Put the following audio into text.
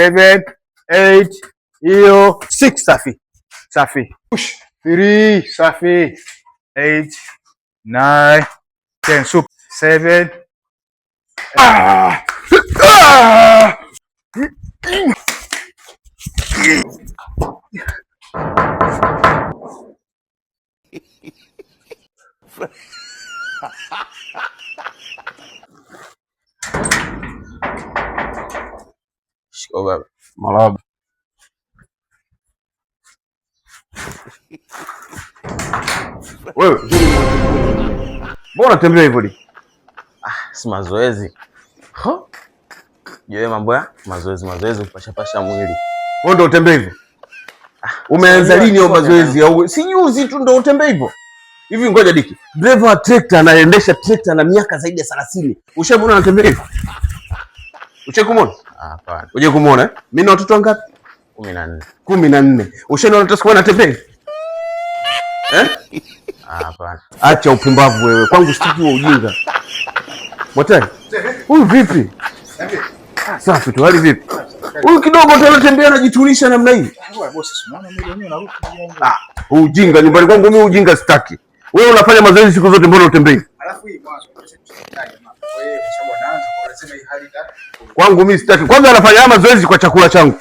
7, 8, hiyo 6, safi. Safi. Push. 3, safi. 8, 9, 10, super. 7. Shika baba. Marahaba. Wewe, mbona unatembea hivyo? Si mazoezi. Yeye mambo ya mazoezi kupasha mwili. Wewe ndio utembea hivyo? Umeanza lini hiyo mazoezi au si juzi tu ndio utembea hivyo? Hivi ngoja Diki. Driver wa trekta anaendesha trekta na miaka zaidi ya 30. Ushamuona anatembea hivyo? Ushakumwona? Hapana. Uje kumuona eh? Mimi na watoto wangapi? 14. 14. Ushaona watoto wangu anatembea? Hapana. Acha upumbavu wewe. Kwangu sitaki ujinga. Mwatani. Huyu vipi? Safi tu, hali vipi? Huyu kidogo tu anatembea anajitulisha namna hii. Ujinga nyumbani kwangu mimi ujinga sitaki. Wewe unafanya mazoezi siku zote, mbona utembei? Kwangu mimi sitaki. Kwanza anafanya mazoezi kwa chakula changu.